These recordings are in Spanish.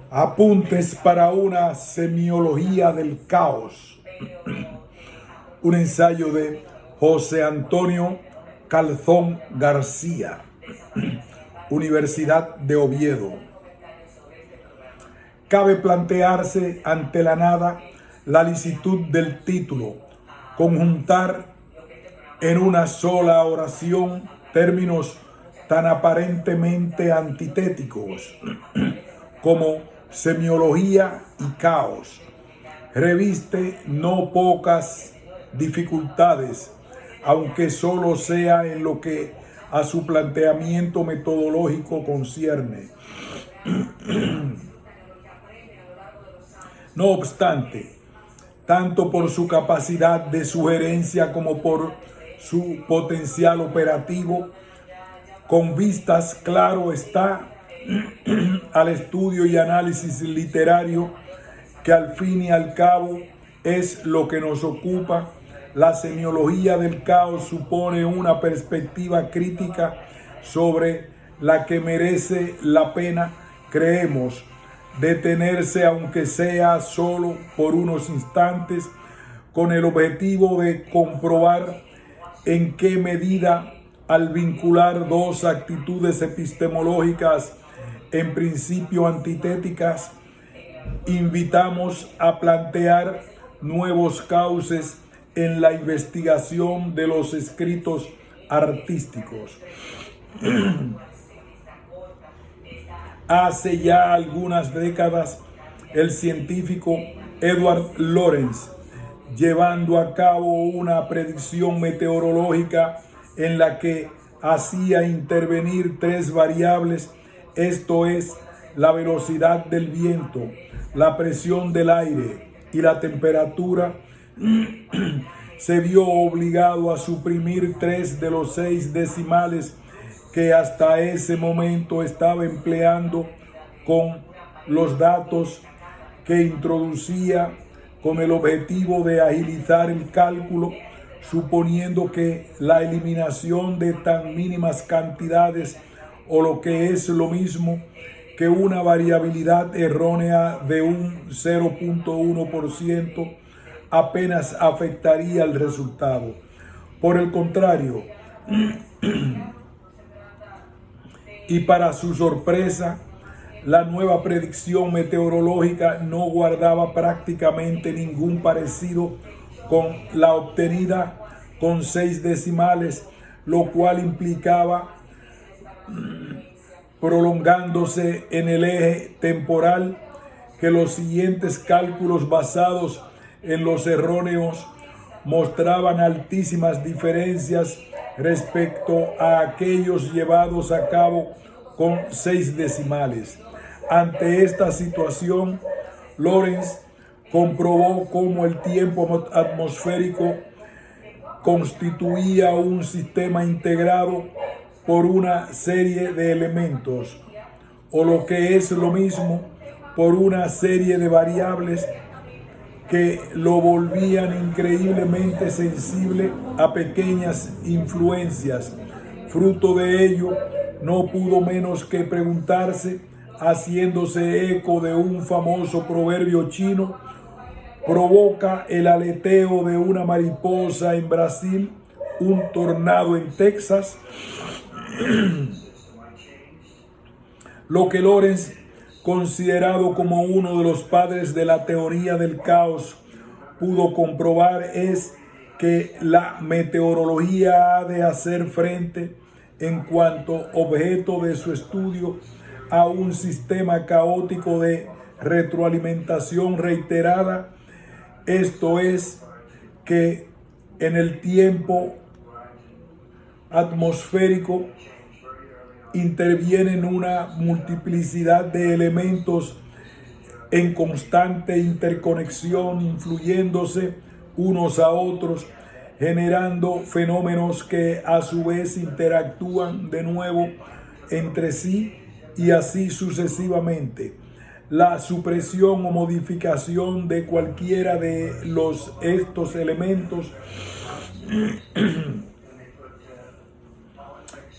Apuntes para una semiología del caos. Un ensayo de José Antonio Calzón García, Universidad de Oviedo. Cabe plantearse ante la nada la licitud del título, conjuntar en una sola oración términos tan aparentemente antitéticos como semiología y caos. Reviste no pocas dificultades, aunque solo sea en lo que a su planteamiento metodológico concierne. No obstante, tanto por su capacidad de sugerencia como por su potencial operativo, con vistas, claro está, al estudio y análisis literario, que al fin y al cabo es lo que nos ocupa, la semiología del caos supone una perspectiva crítica sobre la que merece la pena, creemos, detenerse, aunque sea solo por unos instantes, con el objetivo de comprobar en qué medida, al vincular dos actitudes epistemológicas en principio antitéticas, invitamos a plantear nuevos cauces en la investigación de los escritos artísticos. Hace ya algunas décadas, el científico Edward Lorenz, llevando a cabo una predicción meteorológica en la que hacía intervenir tres variables, esto es, la velocidad del viento, la presión del aire y la temperatura, se vio obligado a suprimir 3 de los 6 decimales que hasta ese momento estaba empleando con los datos que introducía con el objetivo de agilizar el cálculo, suponiendo que la eliminación de tan mínimas cantidades, o lo que es lo mismo, que una variabilidad errónea de un 0.1% apenas afectaría el resultado. Por el contrario, y para su sorpresa, la nueva predicción meteorológica no guardaba prácticamente ningún parecido con la obtenida con 6 decimales, lo cual implicaba, prolongándose en el eje temporal, que los siguientes cálculos basados en los erróneos mostraban altísimas diferencias respecto a aquellos llevados a cabo con 6 decimales. Ante esta situación, Lorenz comprobó cómo el tiempo atmosférico constituía un sistema integrado por una serie de elementos, o lo que es lo mismo, por una serie de variables que lo volvían increíblemente sensible a pequeñas influencias. Fruto de ello, no pudo menos que preguntarse, haciéndose eco de un famoso proverbio chino: ¿provoca el aleteo de una mariposa en Brasil un tornado en Texas? Lo que Lorenz, considerado como uno de los padres de la teoría del caos, pudo comprobar es que la meteorología ha de hacer frente, en cuanto objeto de su estudio, a un sistema caótico de retroalimentación reiterada, esto es, que en el tiempo atmosférico intervienen una multiplicidad de elementos en constante interconexión, influyéndose unos a otros, generando fenómenos que a su vez interactúan de nuevo entre sí, y así sucesivamente. La supresión o modificación de cualquiera de estos elementos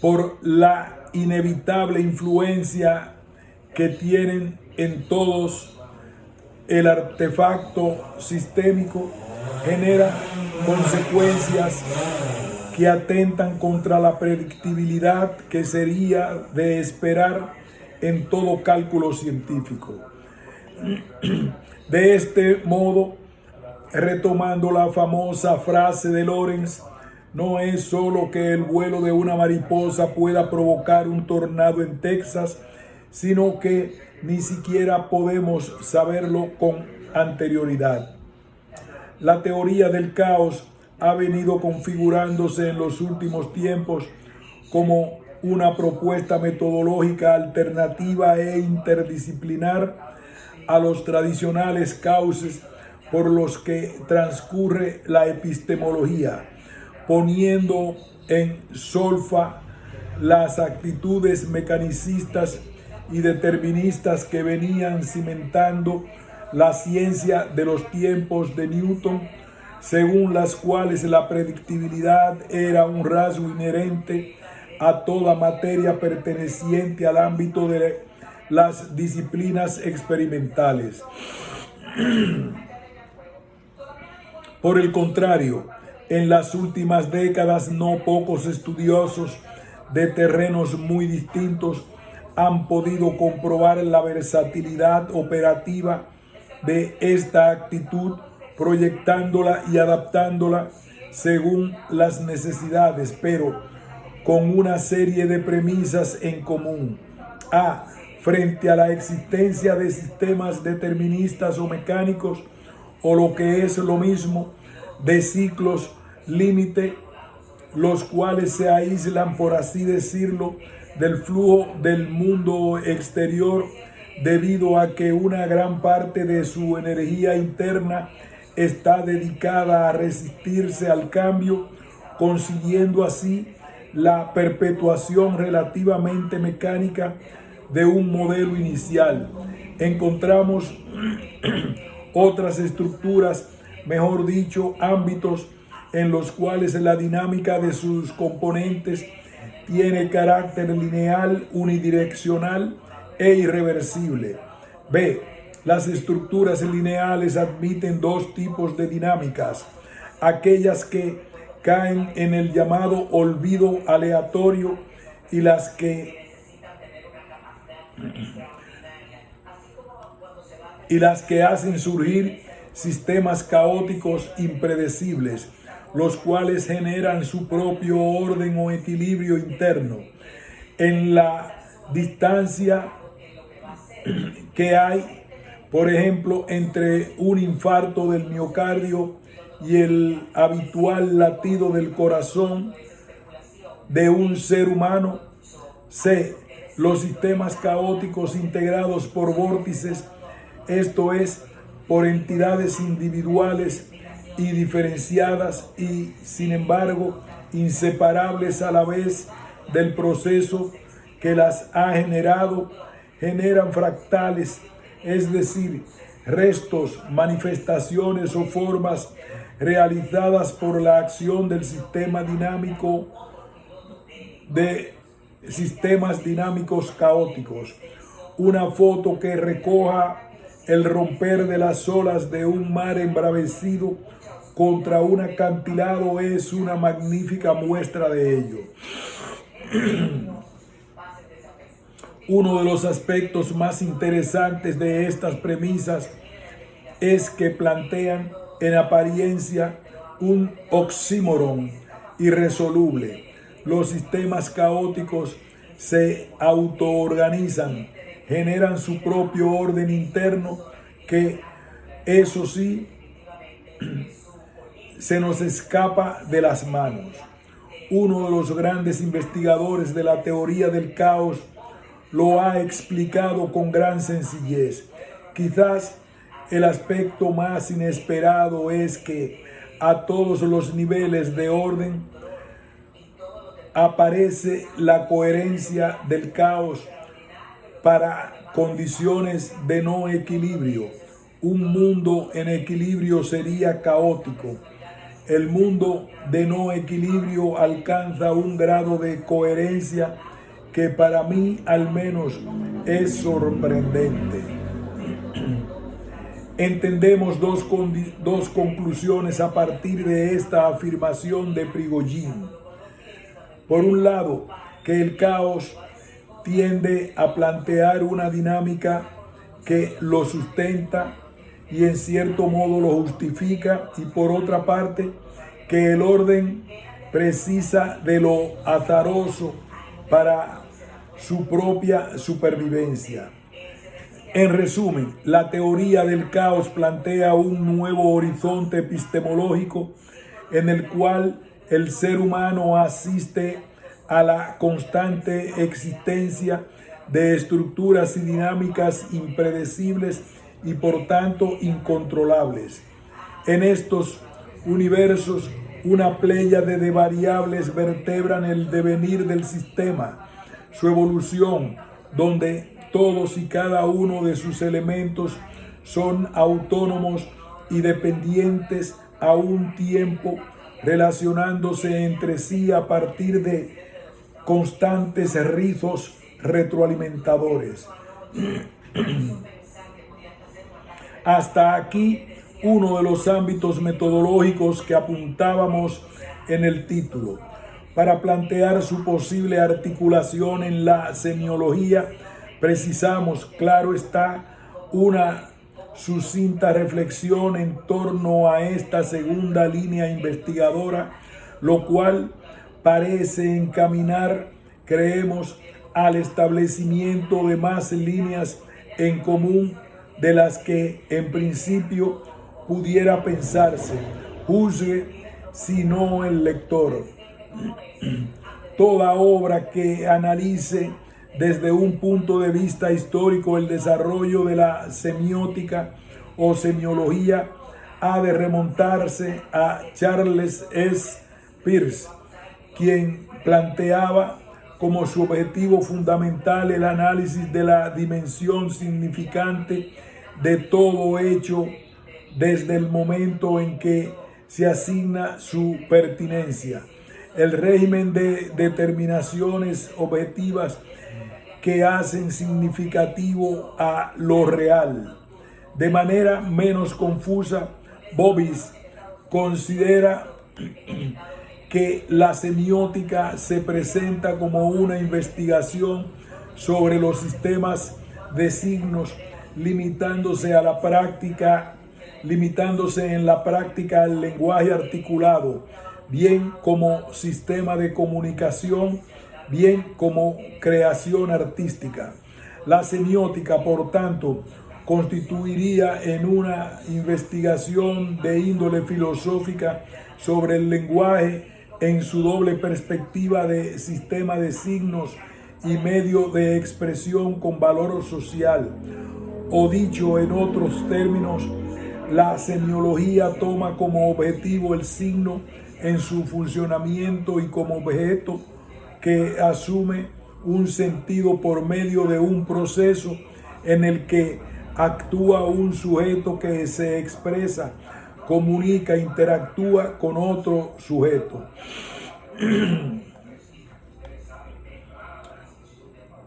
por la inevitable influencia que tienen en todos el artefacto sistémico genera consecuencias que atentan contra la predictibilidad que sería de esperar en todo cálculo científico. De este modo, retomando la famosa frase de Lorentz, no es solo que el vuelo de una mariposa pueda provocar un tornado en Texas, sino que ni siquiera podemos saberlo con anterioridad. La teoría del caos ha venido configurándose en los últimos tiempos como una propuesta metodológica alternativa e interdisciplinar a los tradicionales cauces por los que transcurre la epistemología, poniendo en solfa las actitudes mecanicistas y deterministas que venían cimentando la ciencia de los tiempos de Newton, según las cuales la predictibilidad era un rasgo inherente a toda materia perteneciente al ámbito de las disciplinas experimentales. Por el contrario, en las últimas décadas no pocos estudiosos de terrenos muy distintos han podido comprobar la versatilidad operativa de esta actitud, proyectándola y adaptándola según las necesidades, pero con una serie de premisas en común. A. Frente a la existencia de sistemas deterministas o mecánicos, o lo que es lo mismo, de ciclos límite, los cuales se aíslan, por así decirlo, del flujo del mundo exterior, debido a que una gran parte de su energía interna está dedicada a resistirse al cambio, consiguiendo así la perpetuación relativamente mecánica de un modelo inicial. Encontramos otras estructuras, mejor dicho, ámbitos en los cuales la dinámica de sus componentes tiene carácter lineal, unidireccional e irreversible. B. Las estructuras lineales admiten dos tipos de dinámicas: aquellas que caen en el llamado olvido aleatorio y las que hacen surgir sistemas caóticos impredecibles, los cuales generan su propio orden o equilibrio interno. En la distancia que hay, por ejemplo, entre un infarto del miocardio y el habitual latido del corazón de un ser humano. C. Los sistemas caóticos integrados por vórtices, esto es, por entidades individuales y diferenciadas y, sin embargo, inseparables a la vez del proceso que las ha generado, generan fractales, es decir, restos, manifestaciones o formas realizadas por la acción del sistema dinámico de sistemas dinámicos caóticos. Una foto que recoja el romper de las olas de un mar embravecido contra un acantilado es una magnífica muestra de ello. Uno de los aspectos más interesantes de estas premisas es que plantean en apariencia un oxímoron irresoluble. Los sistemas caóticos se autoorganizan, generan su propio orden interno que, eso sí, se nos escapa de las manos. Uno de los grandes investigadores de la teoría del caos lo ha explicado con gran sencillez. Quizás el aspecto más inesperado es que a todos los niveles de orden aparece la coherencia del caos para condiciones de no equilibrio. Un mundo en equilibrio sería caótico. El mundo de no equilibrio alcanza un grado de coherencia que para mí al menos es sorprendente. Entendemos dos conclusiones a partir de esta afirmación de Prigogine. Por un lado, que el caos tiende a plantear una dinámica que lo sustenta y en cierto modo lo justifica, y por otra parte, que el orden precisa de lo azaroso para su propia supervivencia. En resumen, la teoría del caos plantea un nuevo horizonte epistemológico en el cual el ser humano asiste a la constante existencia de estructuras y dinámicas impredecibles y por tanto incontrolables. En estos universos, una pléyade de variables vertebran el devenir del sistema, su evolución, donde todos y cada uno de sus elementos son autónomos y dependientes a un tiempo, relacionándose entre sí a partir de constantes rizos retroalimentadores. Hasta aquí uno de los ámbitos metodológicos que apuntábamos en el título. Para plantear su posible articulación en la semiología, precisamos, claro está, una sucinta reflexión en torno a esta segunda línea investigadora, lo cual parece encaminar, creemos, al establecimiento de más líneas en común de las que en principio pudiera pensarse, juzgue si no el lector. Toda obra que analice desde un punto de vista histórico el desarrollo de la semiótica o semiología ha de remontarse a Charles S. Peirce, quien planteaba como su objetivo fundamental el análisis de la dimensión significante de todo hecho desde el momento en que se asigna su pertinencia. El régimen de determinaciones objetivas que hacen significativo a lo real. De manera menos confusa, Bovis considera que la semiótica se presenta como una investigación sobre los sistemas de signos, limitándose en la práctica al lenguaje articulado, bien como sistema de comunicación, bien como creación artística. La semiótica, por tanto, constituiría en una investigación de índole filosófica sobre el lenguaje en su doble perspectiva de sistema de signos y medio de expresión con valor social. O dicho en otros términos, la semiología toma como objetivo el signo en su funcionamiento y como objeto que asume un sentido por medio de un proceso en el que actúa un sujeto que se expresa, comunica, interactúa con otro sujeto.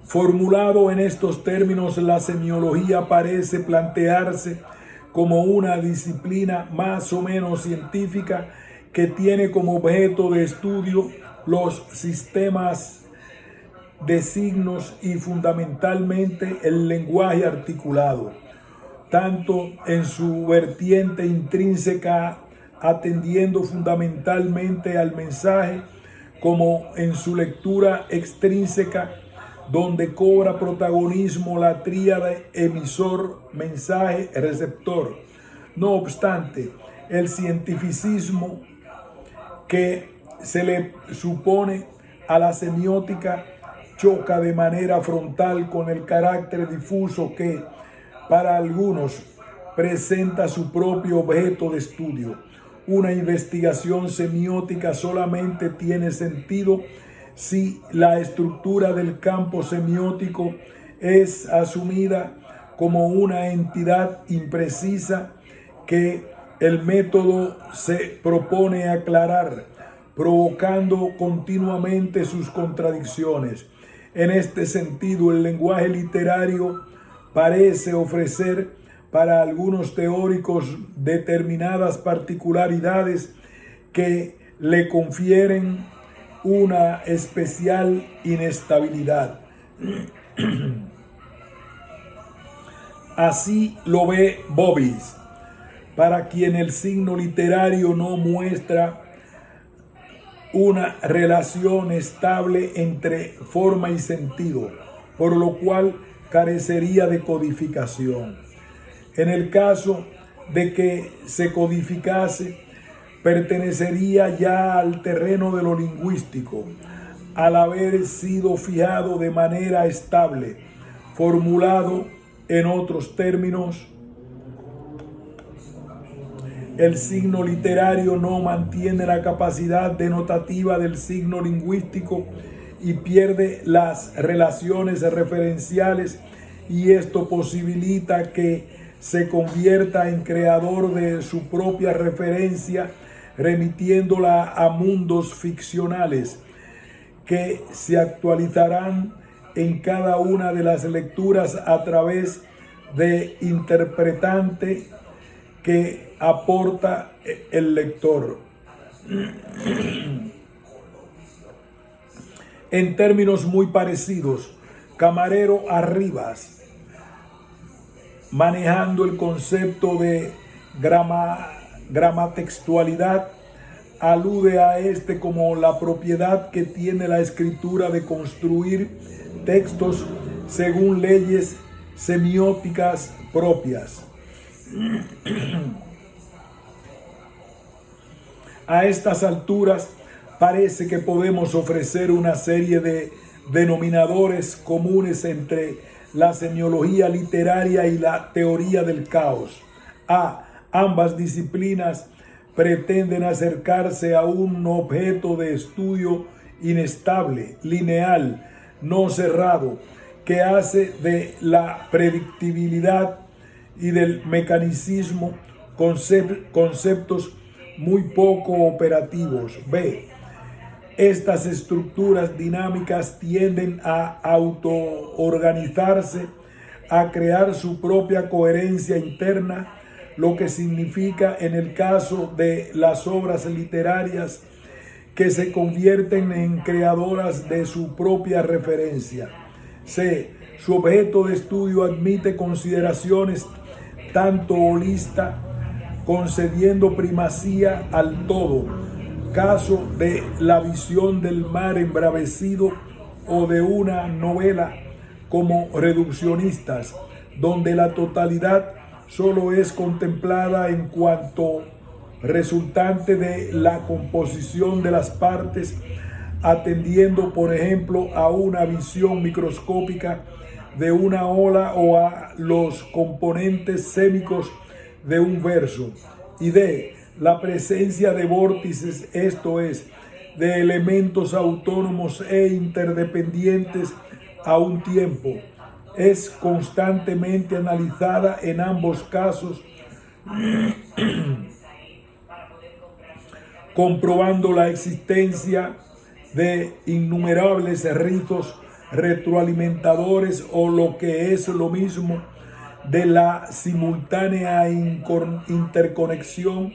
Formulado en estos términos, la semiología parece plantearse como una disciplina más o menos científica que tiene como objeto de estudio los sistemas de signos y fundamentalmente el lenguaje articulado, tanto en su vertiente intrínseca, atendiendo fundamentalmente al mensaje, como en su lectura extrínseca, donde cobra protagonismo la tríade emisor, mensaje, receptor. No obstante, el cientificismo que se le supone a la semiótica choca de manera frontal con el carácter difuso que, para algunos, presenta su propio objeto de estudio. Una investigación semiótica solamente tiene sentido si la estructura del campo semiótico es asumida como una entidad imprecisa que el método se propone aclarar, provocando continuamente sus contradicciones. En este sentido, el lenguaje literario parece ofrecer para algunos teóricos determinadas particularidades que le confieren una especial inestabilidad. Así lo ve Bovis, para quien el signo literario no muestra una relación estable entre forma y sentido, por lo cual carecería de codificación. En el caso de que se codificase, pertenecería ya al terreno de lo lingüístico, al haber sido fijado de manera estable, formulado en otros términos. El signo literario no mantiene la capacidad denotativa del signo lingüístico y pierde las relaciones referenciales, y esto posibilita que se convierta en creador de su propia referencia, remitiéndola a mundos ficcionales que se actualizarán en cada una de las lecturas a través de interpretante que aporta el lector. En términos muy parecidos, Camarero Arribas, manejando el concepto de gramatextualidad, alude a este como la propiedad que tiene la escritura de construir textos según leyes semióticas propias. A estas alturas parece que podemos ofrecer una serie de denominadores comunes entre la semiología literaria y la teoría del caos. Ambas disciplinas pretenden acercarse a un objeto de estudio inestable, lineal, no cerrado, que hace de la predictibilidad y del mecanicismo conceptos muy poco operativos. Estas estructuras dinámicas tienden a autoorganizarse, a crear su propia coherencia interna, lo que significa en el caso de las obras literarias que se convierten en creadoras de su propia referencia. Su objeto de estudio admite consideraciones tanto holista, concediendo primacía al todo, caso de la visión del mar embravecido o de una novela, como reduccionistas, donde la totalidad solo es contemplada en cuanto resultante de la composición de las partes, atendiendo, por ejemplo, a una visión microscópica de una ola o a los componentes sémicos de un verso, y de la presencia de vórtices, esto es, de elementos autónomos e interdependientes a un tiempo. Es constantemente analizada en ambos casos, comprobando la existencia de innumerables ritos retroalimentadores, o lo que es lo mismo, de la simultánea interconexión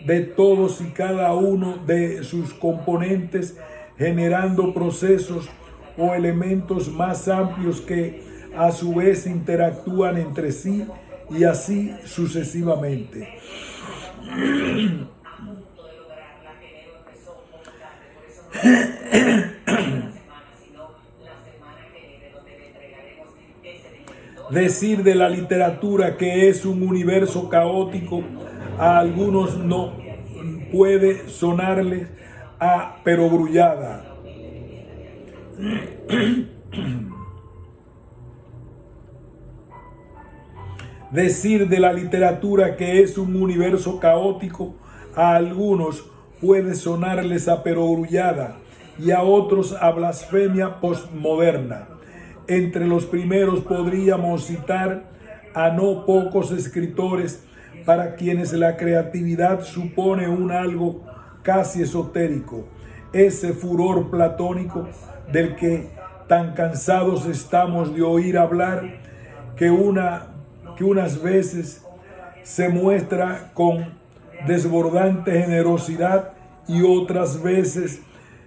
de todos y cada uno de sus componentes, generando procesos o elementos más amplios que a su vez interactúan entre sí, y así sucesivamente. Decir de la literatura que es un universo caótico a algunos no puede sonarles a perogrullada. Decir de la literatura que es un universo caótico a algunos puede sonarles a perogrullada, y a otros a blasfemia postmoderna. Entre los primeros podríamos citar a no pocos escritores para quienes la creatividad supone un algo casi esotérico, ese furor platónico del que tan cansados estamos de oír hablar que unas veces se muestra con desbordante generosidad y otras veces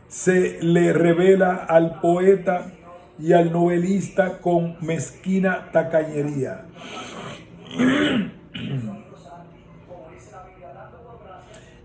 se le revela al poeta y al novelista con mezquina tacañería.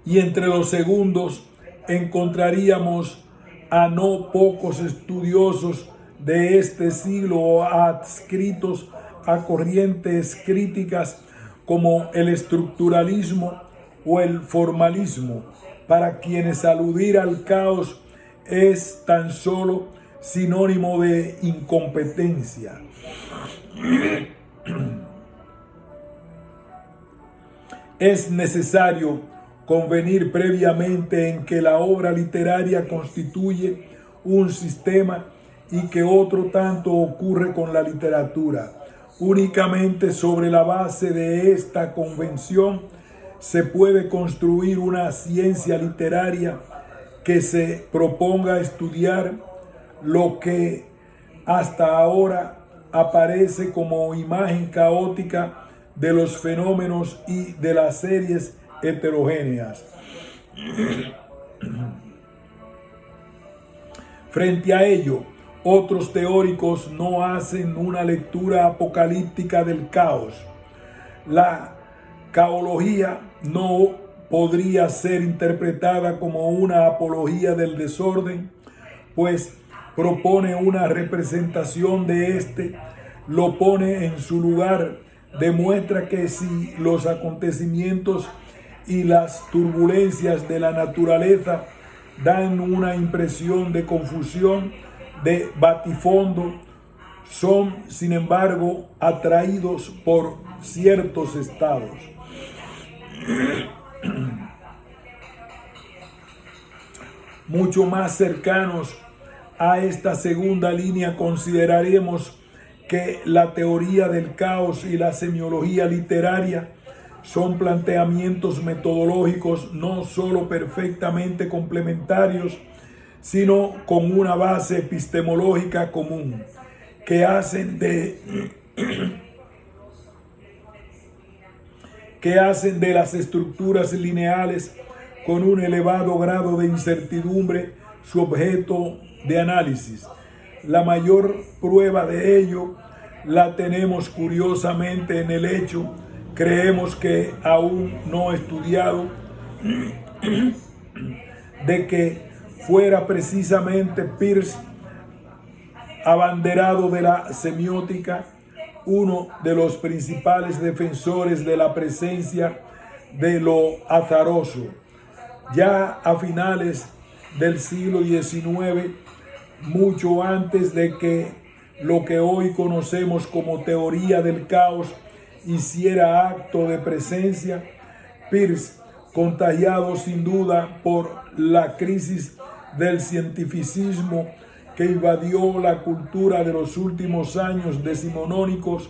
Y entre los segundos encontraríamos a no pocos estudiosos de este siglo adscritos a corrientes críticas como el estructuralismo o el formalismo, para quienes aludir al caos es tan solo sinónimo de incompetencia. Es necesario convenir previamente en que la obra literaria constituye un sistema y que otro tanto ocurre con la literatura. Únicamente sobre la base de esta convención se puede construir una ciencia literaria que se proponga estudiar lo que hasta ahora aparece como imagen caótica de los fenómenos y de las series heterogéneas. Frente a ello, otros teóricos no hacen una lectura apocalíptica del caos. La caología no podría ser interpretada como una apología del desorden, pues propone una representación de este, lo pone en su lugar, demuestra que si los acontecimientos y las turbulencias de la naturaleza dan una impresión de confusión, de batifondo, son sin embargo atraídos por ciertos estados. Mucho más cercanos a esta segunda línea consideraremos que la teoría del caos y la semiología literaria son planteamientos metodológicos no solo perfectamente complementarios, sino con una base epistemológica común, que hacen de las estructuras lineales con un elevado grado de incertidumbre su objeto de análisis. La mayor prueba de ello la tenemos curiosamente en el hecho, creemos que aún no estudiado, de que fuera precisamente Peirce, abanderado de la semiótica, uno de los principales defensores de la presencia de lo azaroso. Ya a finales del siglo XIX, mucho antes de que lo que hoy conocemos como teoría del caos hiciera acto de presencia, Peirce, contagiado sin duda por la crisis del cientificismo que invadió la cultura de los últimos años decimonónicos,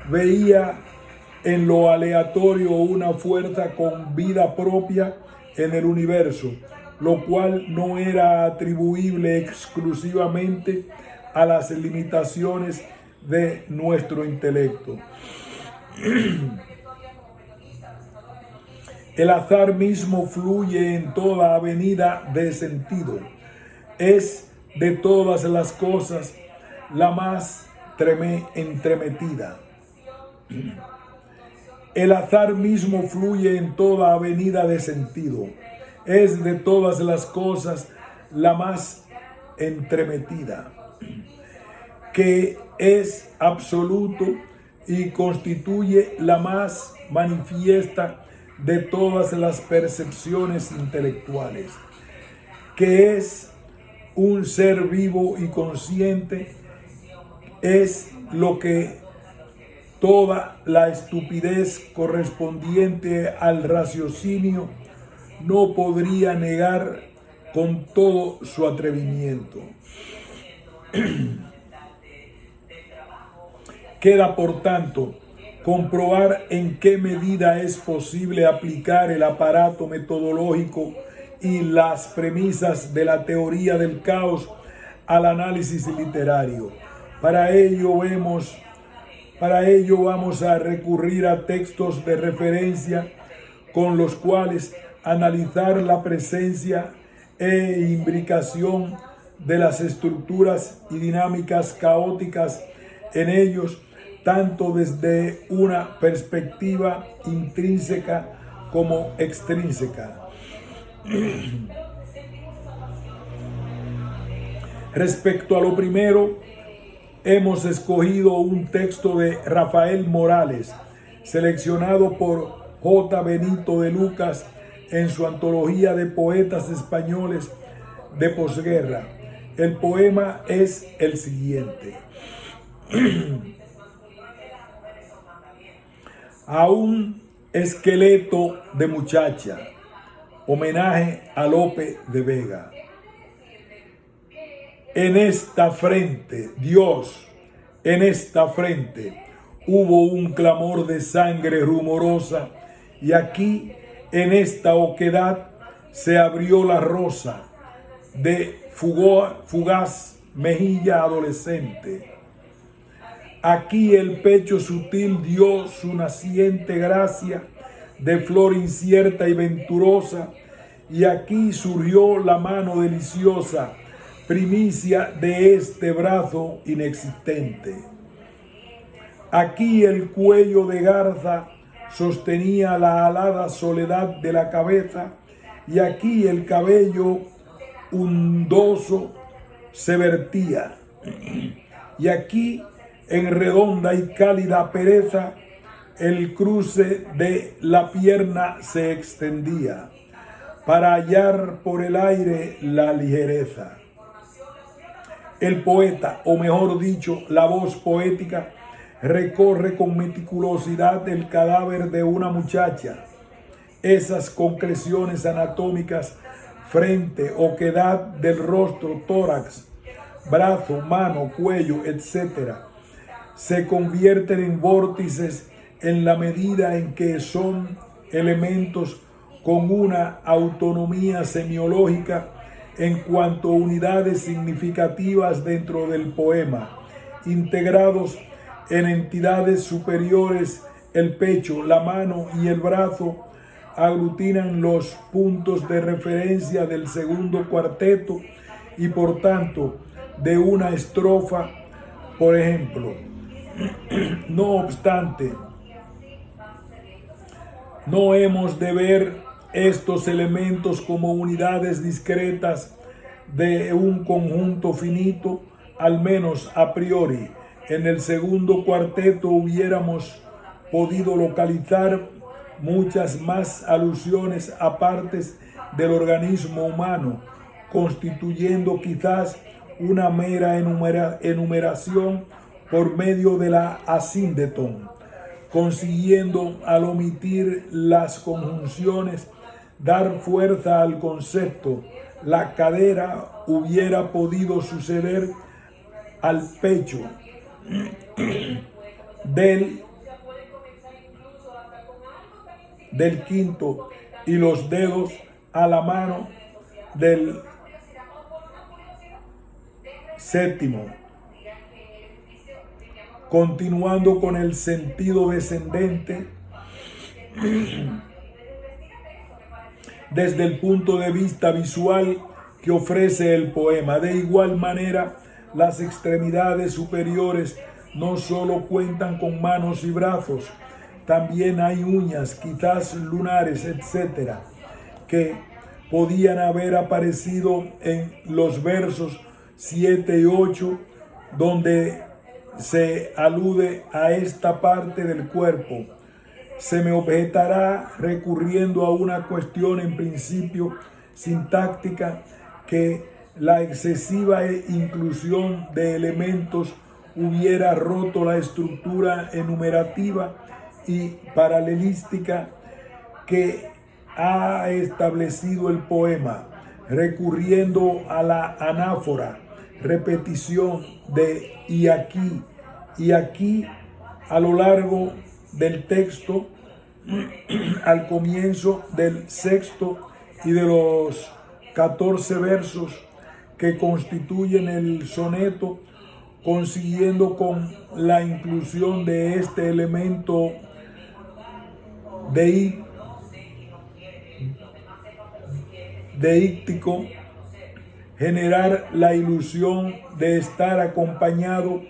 veía en lo aleatorio una fuerza con vida propia en el universo, lo cual no era atribuible exclusivamente a las limitaciones de nuestro intelecto. El azar mismo fluye en toda avenida de sentido. Es de todas las cosas la más entremetida. El azar mismo fluye en toda avenida de sentido. Es de todas las cosas la más entremetida, que es absoluto y constituye la más manifiesta de todas las percepciones intelectuales, que es un ser vivo y consciente, es lo que toda la estupidez correspondiente al raciocinio no podría negar con todo su atrevimiento. Queda, por tanto, comprobar en qué medida es posible aplicar el aparato metodológico y las premisas de la teoría del caos al análisis literario. Para ello vamos a recurrir a textos de referencia con los cuales analizar la presencia e imbricación de las estructuras y dinámicas caóticas en ellos, tanto desde una perspectiva intrínseca como extrínseca. Respecto a lo primero, hemos escogido un texto de Rafael Morales, seleccionado por J. Benito de Lucas en su antología de poetas españoles de posguerra. El poema es el siguiente. A un esqueleto de muchacha, homenaje a Lope de Vega. En esta frente, Dios, en esta frente, hubo un clamor de sangre rumorosa, y aquí, en esta oquedad, se abrió la rosa de fugaz mejilla adolescente. Aquí el pecho sutil dio su naciente gracia de flor incierta y venturosa, y aquí surgió la mano deliciosa, primicia de este brazo inexistente. Aquí el cuello de garza sostenía la alada soledad de la cabeza, y aquí el cabello undoso se vertía, y aquí en redonda y cálida pereza el cruce de la pierna se extendía para hallar por el aire la ligereza. El poeta, o mejor dicho, la voz poética, recorre con meticulosidad el cadáver de una muchacha, esas concreciones anatómicas, frente, oquedad del rostro, tórax, brazo, mano, cuello, etc., se convierten en vórtices en la medida en que son elementos con una autonomía semiológica en cuanto a unidades significativas dentro del poema, integrados en entidades superiores. El pecho, la mano y el brazo aglutinan los puntos de referencia del segundo cuarteto y por tanto de una estrofa, por ejemplo. No obstante, no hemos de ver estos elementos como unidades discretas de un conjunto finito, al menos a priori. En el segundo cuarteto hubiéramos podido localizar muchas más alusiones a partes del organismo humano, constituyendo quizás una mera enumeración por medio de la asíndeton, consiguiendo al omitir las conjunciones dar fuerza al concepto. La cadera hubiera podido suceder al pecho del quinto y los dedos a la mano del séptimo, continuando con el sentido descendente desde el punto de vista visual que ofrece el poema. De igual manera, las extremidades superiores no solo cuentan con manos y brazos, también hay uñas, quizás lunares, etc., que podían haber aparecido en los versos 7 y 8, donde se alude a esta parte del cuerpo. Se me objetará, recurriendo a una cuestión en principio sintáctica, que la excesiva inclusión de elementos hubiera roto la estructura enumerativa y paralelística que ha establecido el poema, recurriendo a la anáfora, repetición de y aquí a lo largo del texto, al comienzo del sexto y de los 14 versos que constituyen el soneto, consiguiendo con la inclusión de este elemento deíctico, generar la ilusión de estar acompañando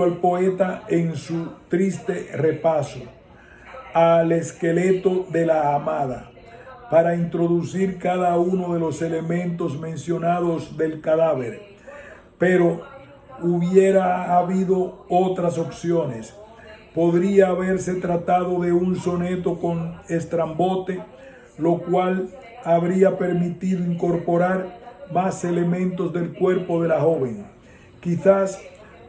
al poeta en su triste repaso al esqueleto de la amada, para introducir cada uno de los elementos mencionados del cadáver. Pero hubiera habido otras opciones. Podría haberse tratado de un soneto con estrambote, lo cual habría permitido incorporar más elementos del cuerpo de la joven. Quizás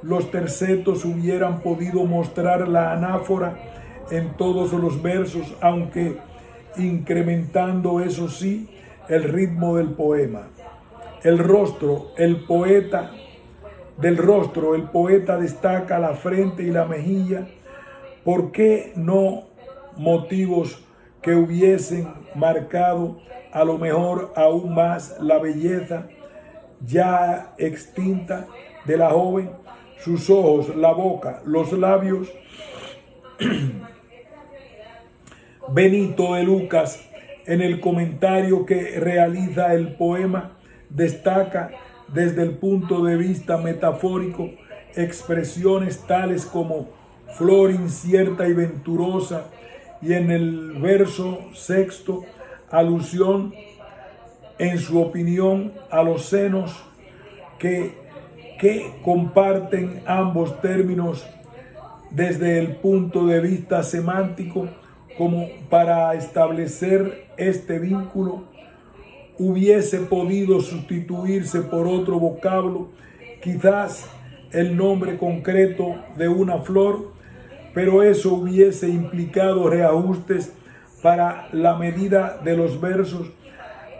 los tercetos hubieran podido mostrar la anáfora en todos los versos, aunque incrementando, eso sí, el ritmo del poema. Del rostro, el poeta destaca la frente y la mejilla. ¿Por qué no motivos que hubiesen marcado a lo mejor aún más la belleza ya extinta de la joven? Sus ojos, la boca, los labios. Benito de Lucas, en el comentario que realiza el poema, destaca desde el punto de vista metafórico expresiones tales como flor incierta y venturosa, y en el verso sexto, alusión, en su opinión, a los senos que comparten ambos términos desde el punto de vista semántico. Como para establecer este vínculo hubiese podido sustituirse por otro vocablo, quizás el nombre concreto de una flor, pero eso hubiese implicado reajustes para la medida de los versos.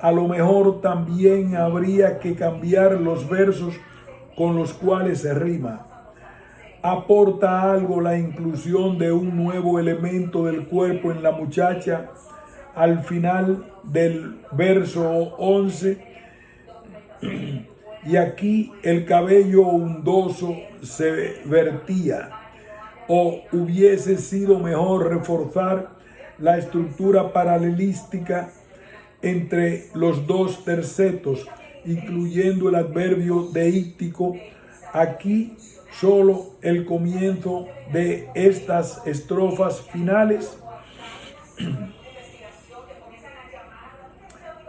A lo mejor también habría que cambiar los versos con los cuales se rima. ¿Aporta algo la inclusión de un nuevo elemento del cuerpo en la muchacha al final del verso 11? Y aquí el cabello ondoso se vertía. ¿O hubiese sido mejor reforzar la estructura paralelística entre los dos tercetos, incluyendo el adverbio deíctico? Aquí solo el comienzo de estas estrofas finales.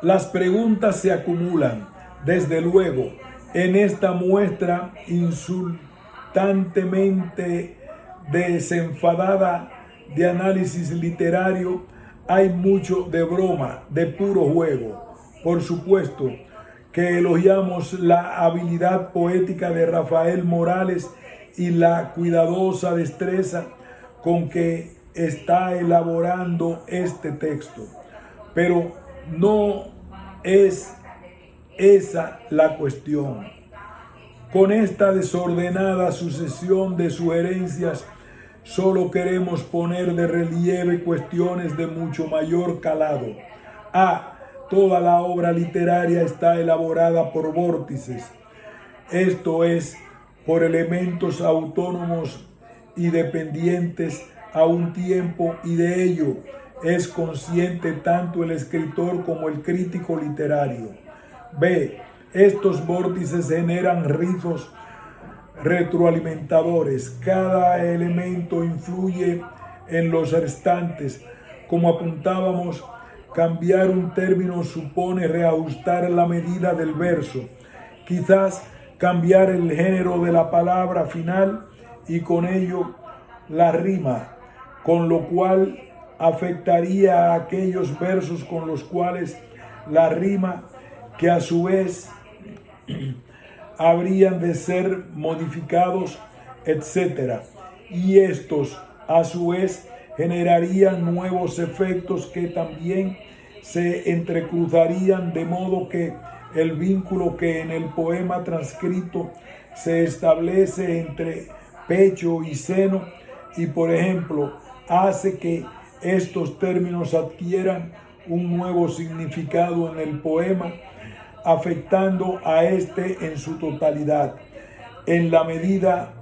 Las preguntas se acumulan, desde luego, en esta muestra insultantemente desenfadada de análisis literario. Hay mucho de broma, de puro juego. Por supuesto que elogiamos la habilidad poética de Rafael Morales y la cuidadosa destreza con que está elaborando este texto. Pero no es esa la cuestión. Con esta desordenada sucesión de sugerencias, solo queremos poner de relieve cuestiones de mucho mayor calado. Toda la obra literaria está elaborada por vórtices, esto es, por elementos autónomos y dependientes a un tiempo, y de ello es consciente tanto el escritor como el crítico literario. Estos vórtices generan ritmos retroalimentadores. Cada elemento influye en los restantes. Como apuntábamos, cambiar un término supone reajustar la medida del verso, quizás cambiar el género de la palabra final y con ello la rima, con lo cual afectaría a aquellos versos con los cuales la rima, que a su vez habrían de ser modificados, etc. Y estos a su vez generarían nuevos efectos que también se entrecruzarían, de modo que el vínculo que en el poema transcrito se establece entre pecho y seno, y por ejemplo hace que estos términos adquieran un nuevo significado en el poema, afectando a este en su totalidad, en la medida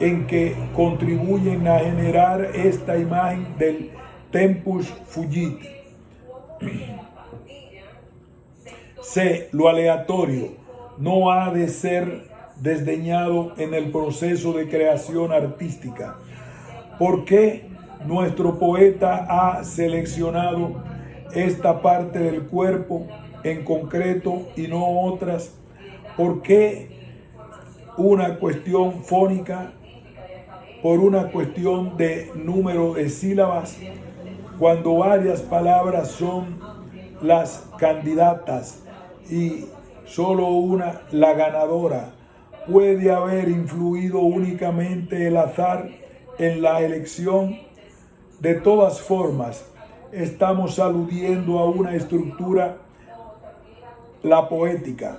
en que contribuyen a generar esta imagen del tempus fugit. C. Lo aleatorio no ha de ser desdeñado en el proceso de creación artística. ¿Por qué nuestro poeta ha seleccionado esta parte del cuerpo en concreto y no otras? ¿Por qué una cuestión fónica? ¿Por una cuestión de número de sílabas? Cuando varias palabras son las candidatas y solo una la ganadora, ¿puede haber influido únicamente el azar en la elección? De todas formas, estamos aludiendo a una estructura, la poética,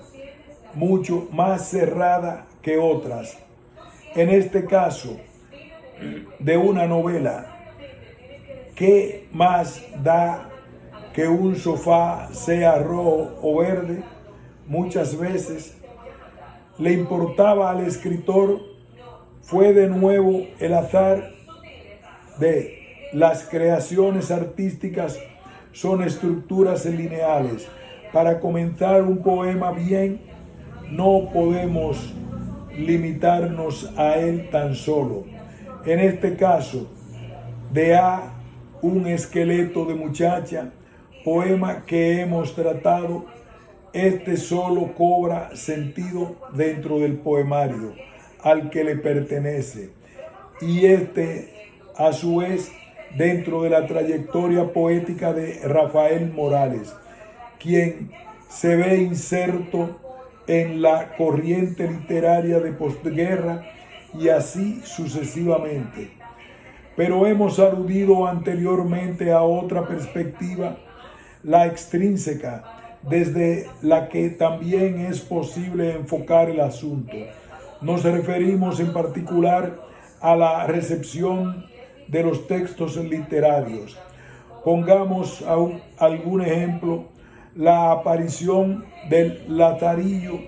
mucho más cerrada que otras. En este caso, de una novela, ¿qué más da que un sofá sea rojo o verde? Muchas veces le importaba al escritor, fue de nuevo el azar de las creaciones artísticas, son estructuras lineales. Para comenzar un poema bien, no podemos limitarnos a él tan solo. En este caso, de A, un esqueleto de muchacha, poema que hemos tratado, este solo cobra sentido dentro del poemario al que le pertenece, y este a su vez dentro de la trayectoria poética de Rafael Morales, quien se ve inserto en la corriente literaria de posguerra y así sucesivamente. Pero hemos aludido anteriormente a otra perspectiva, la extrínseca, desde la que también es posible enfocar el asunto. Nos referimos en particular a la recepción de los textos literarios. Pongamos algún ejemplo: la aparición del Lazarillo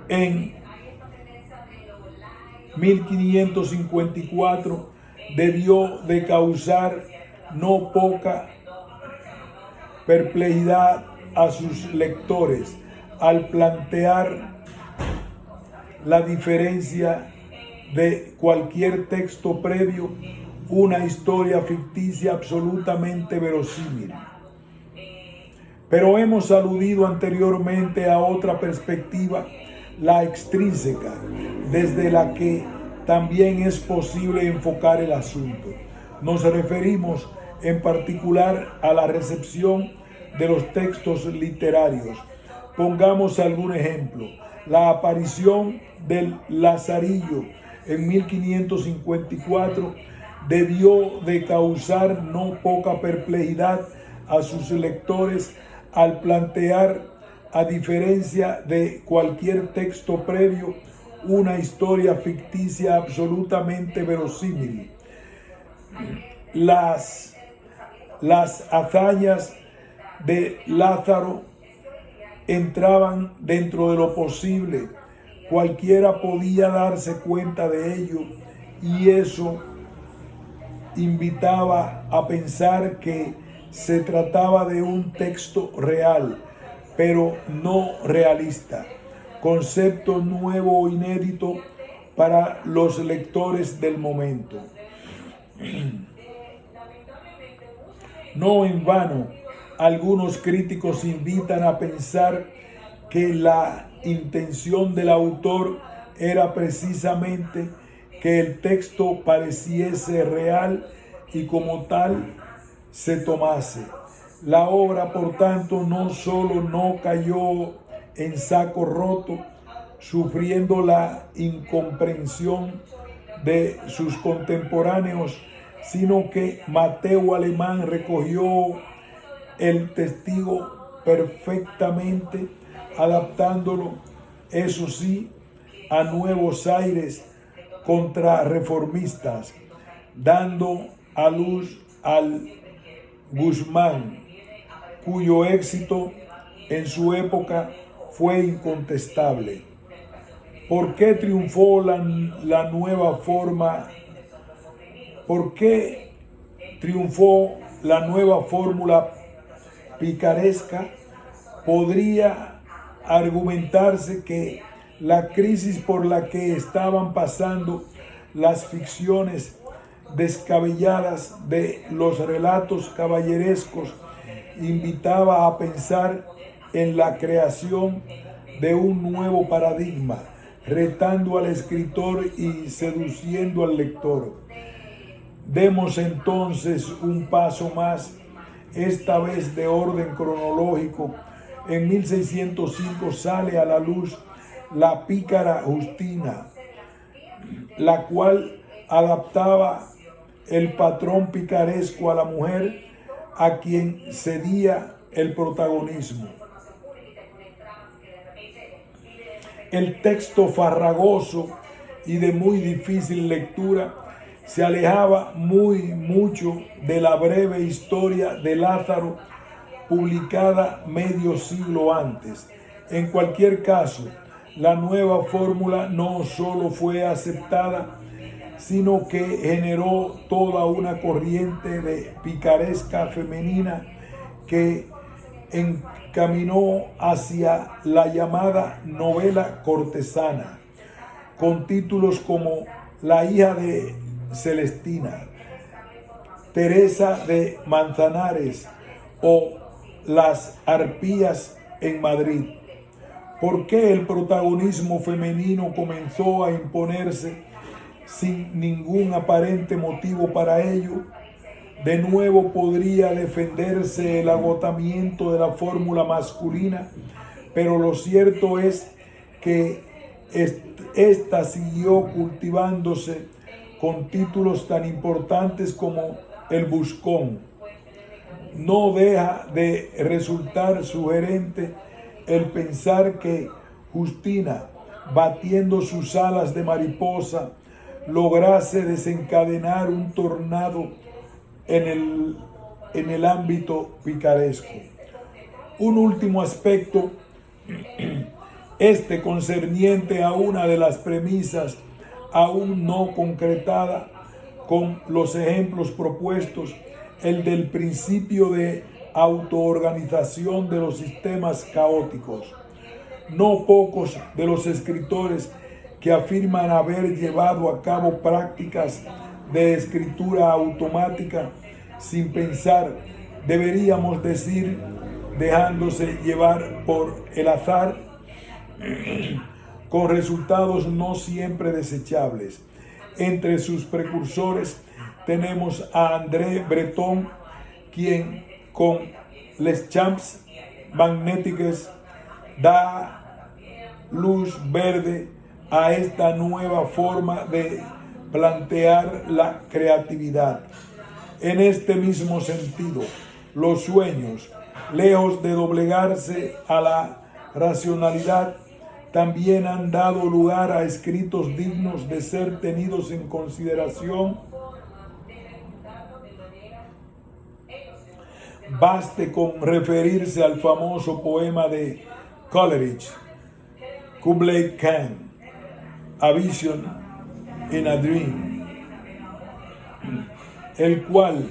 en 1554 debió de causar no poca perplejidad a sus lectores al plantear la diferencia de cualquier texto previo, una historia ficticia absolutamente verosímil. Pero hemos aludido anteriormente a otra perspectiva, la extrínseca, desde la que también es posible enfocar el asunto. Nos referimos en particular a la recepción de los textos literarios. Pongamos algún ejemplo: la aparición del Lazarillo en 1554 debió de causar no poca perplejidad a sus lectores al plantear, a diferencia de cualquier texto previo, una historia ficticia absolutamente verosímil. Las hazañas de Lázaro entraban dentro de lo posible. Cualquiera podía darse cuenta de ello, y eso invitaba a pensar que se trataba de un texto real, pero no realista, concepto nuevo o inédito para los lectores del momento. No en vano, algunos críticos invitan a pensar que la intención del autor era precisamente que el texto pareciese real y como tal se tomase. La obra, por tanto, no solo no cayó en saco roto, sufriendo la incomprensión de sus contemporáneos, sino que Mateo Alemán recogió el testigo perfectamente, adaptándolo, eso sí, a nuevos aires, contrarreformistas, dando a luz al Guzmán, cuyo éxito en su época fue incontestable. ¿Por qué triunfó la nueva forma? ¿Por qué triunfó la nueva fórmula picaresca? Podría argumentarse que la crisis por la que estaban pasando las ficciones descabelladas de los relatos caballerescos invitaba a pensar en la creación de un nuevo paradigma, retando al escritor y seduciendo al lector. Demos entonces un paso más, esta vez de orden cronológico. En 1605 sale a la luz La pícara Justina, la cual adaptaba el patrón picaresco a la mujer a quien cedía el protagonismo. El texto farragoso y de muy difícil lectura se alejaba mucho de la breve historia de Lázaro publicada medio siglo antes. En cualquier caso, la nueva fórmula no solo fue aceptada, sino que generó toda una corriente de picaresca femenina que encaminó hacia la llamada novela cortesana, con títulos como La hija de Celestina, Teresa de Manzanares o Las arpías en Madrid. ¿Por qué el protagonismo femenino comenzó a imponerse sin ningún aparente motivo para ello? De nuevo podría defenderse el agotamiento de la fórmula masculina, pero lo cierto es que esta siguió cultivándose con títulos tan importantes como El Buscón. No deja de resultar sugerente el pensar que Justina, batiendo sus alas de mariposa, lograse desencadenar un tornado en el ámbito picaresco. Un último aspecto, concerniente a una de las premisas aún no concretada con los ejemplos propuestos, el del principio de autoorganización de los sistemas caóticos. No pocos de los escritores que afirman haber llevado a cabo prácticas de escritura automática sin pensar, deberíamos decir, dejándose llevar por el azar, con resultados no siempre desechables. Entre sus precursores tenemos a André Breton, quien con Les Champs Magnétiques da luz verde a esta nueva forma de plantear la creatividad. En este mismo sentido, los sueños, lejos de doblegarse a la racionalidad, también han dado lugar a escritos dignos de ser tenidos en consideración. Baste con referirse al famoso poema de Coleridge, Kubla Khan, A Vision in a Dream, el cual,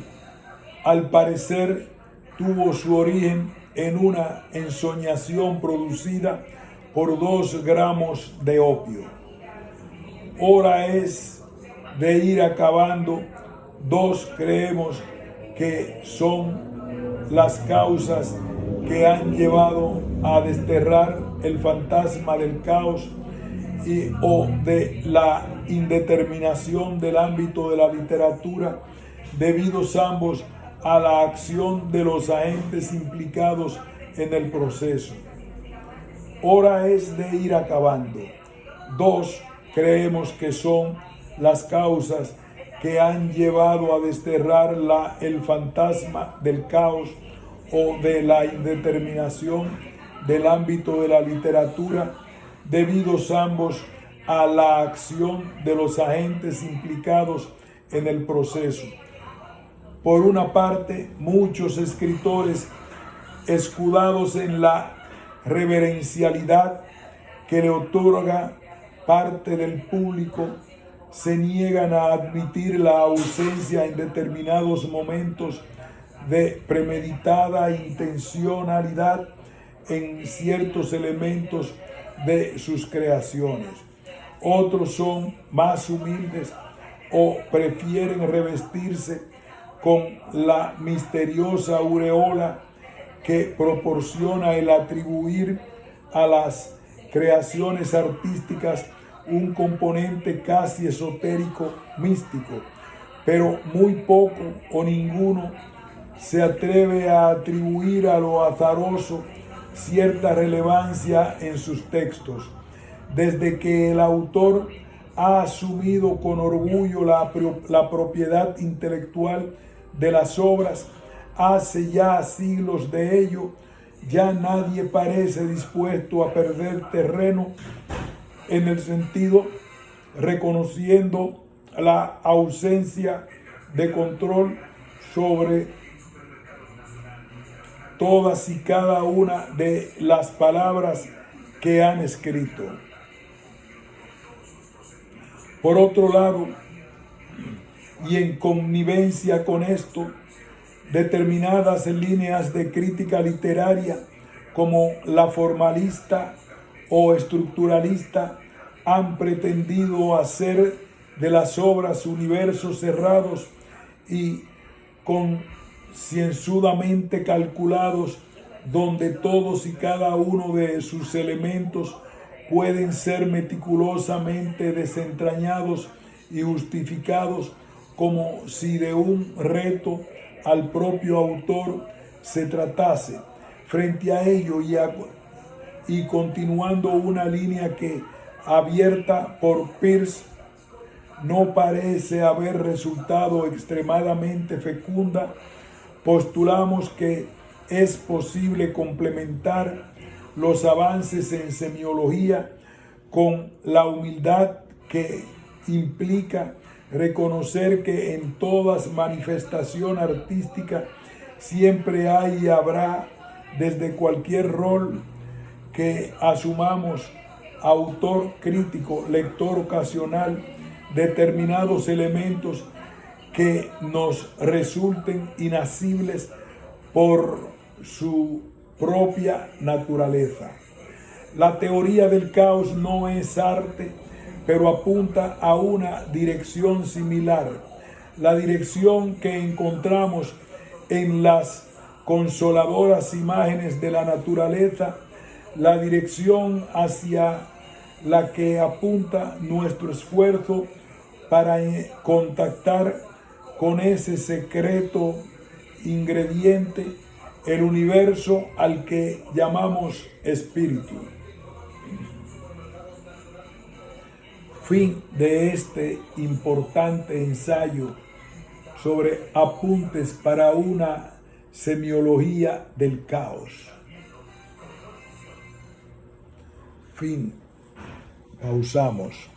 al parecer, tuvo su origen en una ensoñación producida por 2 gramos de opio. Hora es de ir acabando. 2 creemos que son las causas que han llevado a desterrar el fantasma del caos o de la indeterminación del ámbito de la literatura, debidos ambos a la acción de los agentes implicados en el proceso. Hora es de ir acabando. 2 creemos que son las causas que han llevado a desterrar el fantasma del caos o de la indeterminación del ámbito de la literatura, debidos ambos a la acción de los agentes implicados en el proceso. Por una parte, muchos escritores, escudados en la reverencialidad que le otorga parte del público, se niegan a admitir la ausencia en determinados momentos de premeditada intencionalidad en ciertos elementos de sus creaciones. Otros son más humildes o prefieren revestirse con la misteriosa aureola que proporciona el atribuir a las creaciones artísticas un componente casi esotérico místico, pero muy poco o ninguno se atreve a atribuir a lo azaroso cierta relevancia en sus textos. Desde que el autor ha asumido con orgullo la propiedad intelectual de las obras, hace ya siglos de ello, ya nadie parece dispuesto a perder terreno en el sentido, reconociendo la ausencia de control sobre todas y cada una de las palabras que han escrito. Por otro lado, y en connivencia con esto, determinadas líneas de crítica literaria como la formalista o estructuralista han pretendido hacer de las obras universos cerrados y concienzudamente calculados, donde todos y cada uno de sus elementos pueden ser meticulosamente desentrañados y justificados, como si de un reto al propio autor se tratase. Frente a ello y continuando una línea que, abierta por Peirce, no parece haber resultado extremadamente fecunda, postulamos que es posible complementar los avances en semiología con la humildad que implica reconocer que en toda manifestación artística siempre hay y habrá, desde cualquier rol que asumamos, autor, crítico, lector ocasional, determinados elementos que nos resulten inasibles por su propia naturaleza. La teoría del caos no es arte, pero apunta a una dirección similar, la dirección que encontramos en las consoladoras imágenes de la naturaleza, la dirección hacia la que apunta nuestro esfuerzo para contactar con ese secreto ingrediente, el universo al que llamamos espíritu. Fin de este importante ensayo sobre apuntes para una semiología del caos. Fin. Pausamos.